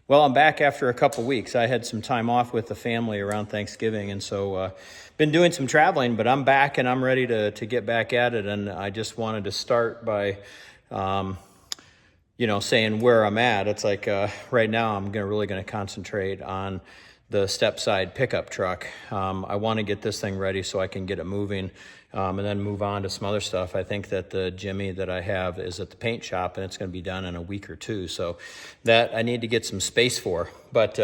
Well, I'm back after a couple weeks. I had some time off with the family around Thanksgiving, and so been doing some traveling, but I'm back and I'm ready to get back at it. And I just wanted to start by, saying where I'm at. It's like right now I'm really gonna concentrate on the step side pickup truck. I want to get this thing ready so I can get it moving and then move on to some other stuff. I think that the Jimmy that I have is at the paint shop and it's going to be done in a week or two. So that I need to get some space for. But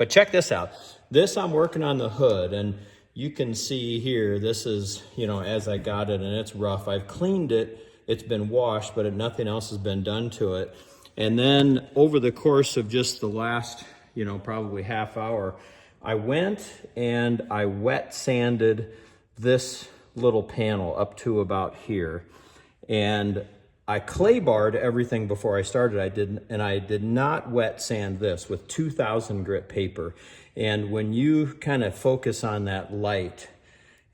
check this out. This I'm working on the hood, and you can see here, this is, as I got it, and it's rough. I've cleaned it. It's been washed, but nothing else has been done to it. And then over the course of just the last probably half hour, I went and I wet sanded this little panel up to about here. And I clay barred everything before I started. I did not wet sand this with 2000 grit paper. And when you kind of focus on that light,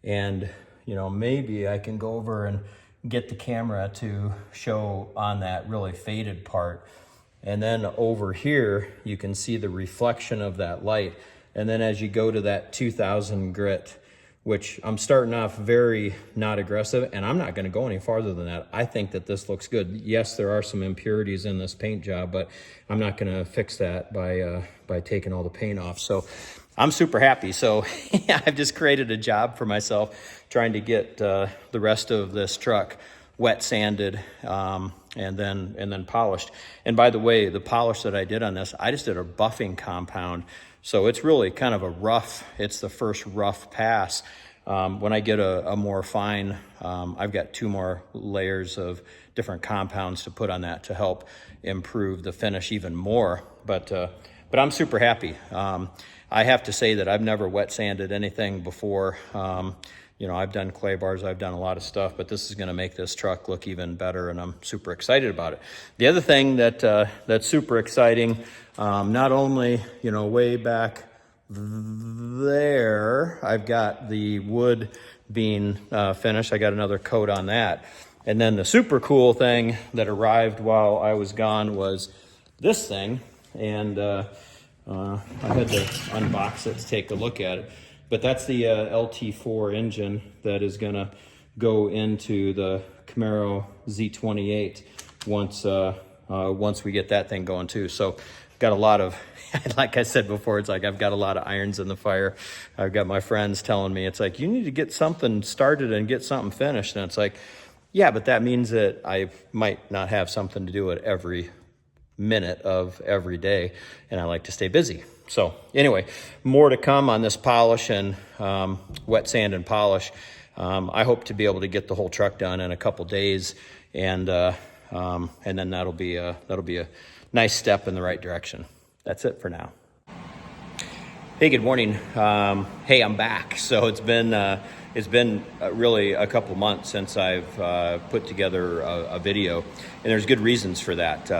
and maybe I can go over and get the camera to show on that really faded part. And then over here, you can see the reflection of that light. And then as you go to that 2000 grit, which I'm starting off very not aggressive, and I'm not gonna go any farther than that. I think that this looks good. Yes, there are some impurities in this paint job, but I'm not gonna fix that by taking all the paint off. So I'm super happy. So I've just created a job for myself trying to get the rest of this truck wet sanded and then polished. And by the way, the polish that I did on this, I just did a buffing compound. So it's really kind of it's the first rough pass. When I get a more fine, I've got 2 more layers of different compounds to put on that to help improve the finish even more. But I'm super happy. I have to say that I've never wet sanded anything before. I've done clay bars, I've done a lot of stuff, but this is gonna make this truck look even better, and I'm super excited about it. The other thing that's super exciting, not only, way back there, I've got the wood being finished. I got another coat on that. And then the super cool thing that arrived while I was gone was this thing. And I had to unbox it to take a look at it. But that's the LT4 engine that is gonna go into the Camaro Z28 once we get that thing going too. So got a lot of, like I said before, it's like I've got a lot of irons in the fire. I've got my friends telling me, it's like, you need to get something started and get something finished. And it's like, yeah, but that means that I might not have something to do at every minute of every day, and I like to stay busy. So anyway, more to come on this polish and wet sand and polish. I hope to be able to get the whole truck done in a couple days, and then that'll be a nice step in the right direction. That's it for now. Hey, good morning. Hey, I'm back. So it's been really a couple months since I've put together a video, and there's good reasons for that.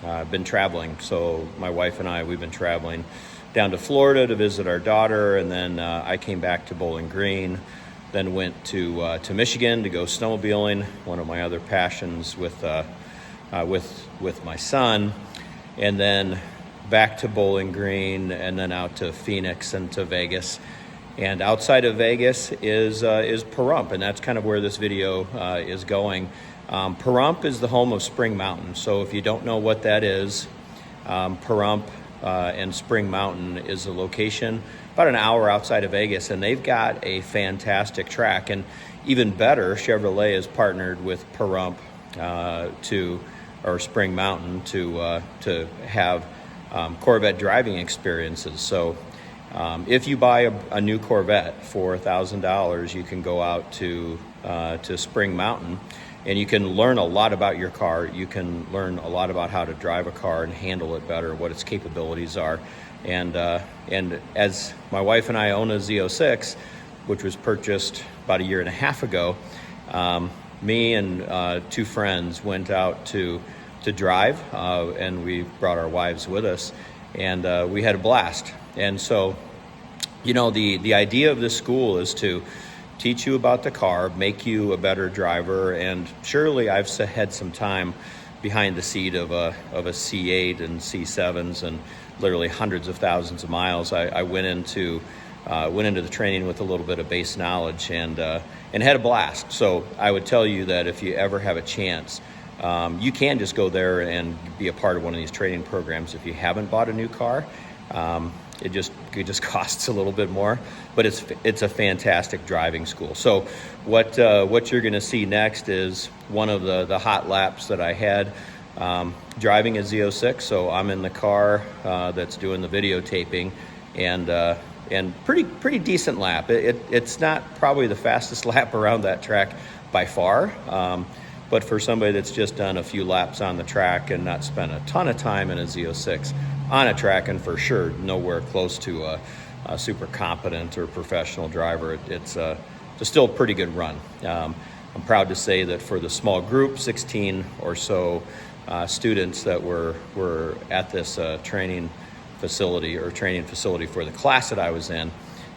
I've been traveling, so my wife and I, we've been traveling down to Florida to visit our daughter, and then I came back to Bowling Green, then went to Michigan to go snowmobiling, one of my other passions with my son, and then back to Bowling Green, and then out to Phoenix and to Vegas. And outside of Vegas is Pahrump, and that's kind of where this video is going. Pahrump is the home of Spring Mountain. So if you don't know what that is, Pahrump and Spring Mountain is a location about an hour outside of Vegas, and they've got a fantastic track. And even better, Chevrolet has partnered with Pahrump or Spring Mountain to have Corvette driving experiences. So if you buy a new Corvette for $1,000, you can go out to Spring Mountain, and you can learn a lot about your car. You can learn a lot about how to drive a car and handle it better, what its capabilities are. And as my wife and I own a Z06, which was purchased about 1.5 years ago, me and 2 friends went out to drive, and we brought our wives with us, and we had a blast. And so, the idea of this school is to teach you about the car, make you a better driver. And surely I've had some time behind the seat of a C8 and C7s and literally hundreds of thousands of miles. I went into the training with a little bit of base knowledge and had a blast. So I would tell you that if you ever have a chance, you can just go there and be a part of one of these training programs. If you haven't bought a new car, it just costs a little bit more, but it's a fantastic driving school. So what you're going to see next is one of the hot laps that I had driving a Z06. So I'm in the car that's doing the videotaping, and pretty decent lap. It's not probably the fastest lap around that track by far, but for somebody that's just done a few laps on the track and not spent a ton of time in a Z06 on a track, and for sure nowhere close to a super competent or professional driver, it's still a pretty good run. I'm proud to say that for the small group, 16 or so students that were at this training facility for the class that I was in,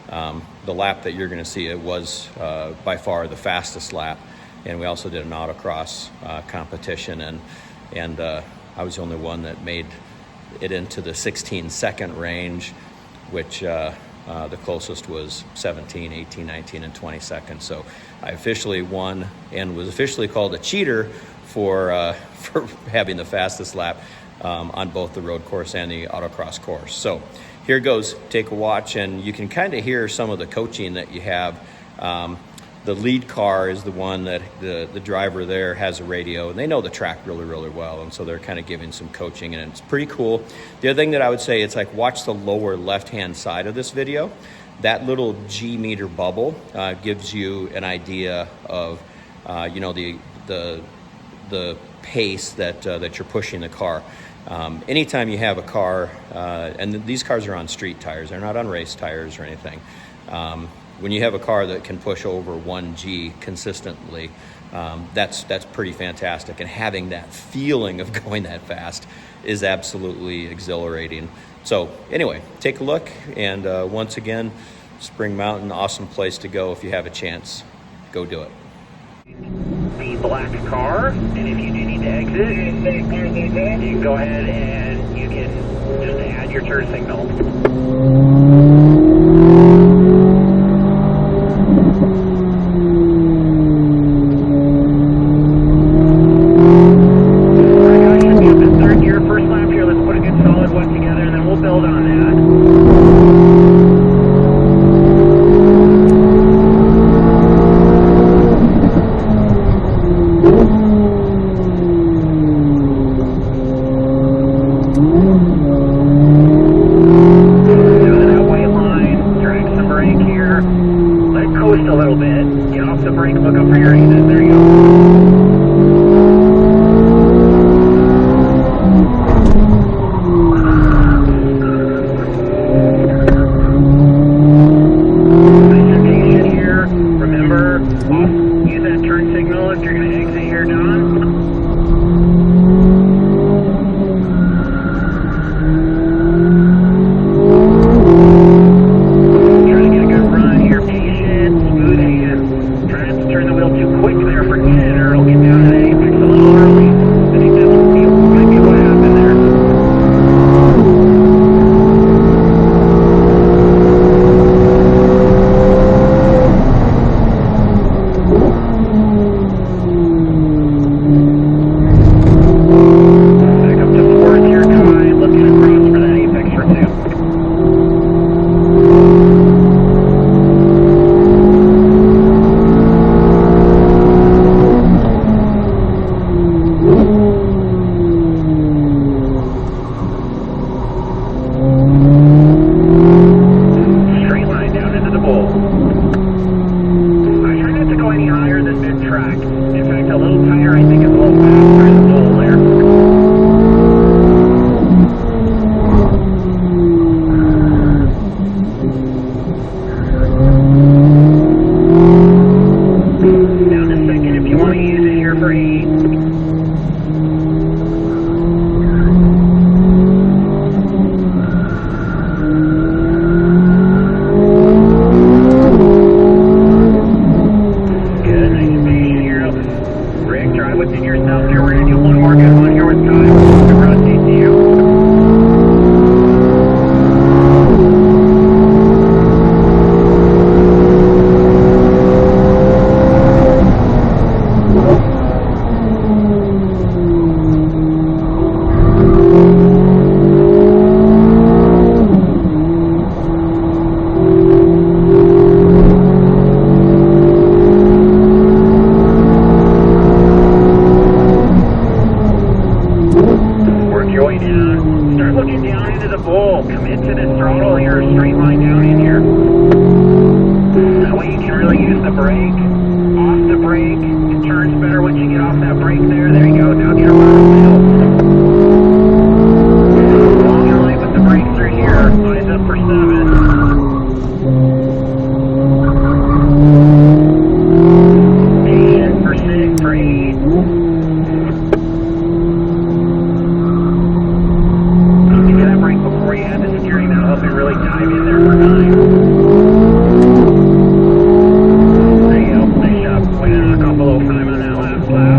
the lap that you're going to see, it was by far the fastest lap. And we also did an autocross competition, and I was the only one that made it into the 16-second range, which the closest was 17, 18, 19, and 20 seconds. So I officially won and was officially called a cheater for having the fastest lap on both the road course and the autocross course. So here goes. Take a watch, and you can kind of hear some of the coaching that you have. The lead car is the one that the driver there has a radio, and they know the track really, really well, and so they're kind of giving some coaching, and it's pretty cool. The other thing that I would say, it's like, watch the lower left-hand side of this video. That little G meter bubble gives you an idea of, the pace that you're pushing the car. Anytime you have a car, and these cars are on street tires, they're not on race tires or anything. When you have a car that can push over 1G consistently, that's pretty fantastic. And having that feeling of going that fast is absolutely exhilarating. So anyway, take a look. And once again, Spring Mountain, awesome place to go if you have a chance. Go do it. The black car, and if you do need to exit, you can go ahead and you can just add your turn signal. the bull. Commit to this throttle here. Straight line down in here. That way you can really use the brake. Off the brake. It turns better once you get off that brake there. There you go. Now get around the hill. Long your line with the brake through here. Eyes up for 7. For 6, for 8. You get that brake before you have the steering, that'll help you really dive in there for 9. There you go, nice job. Way to knock off a little time on that last lap.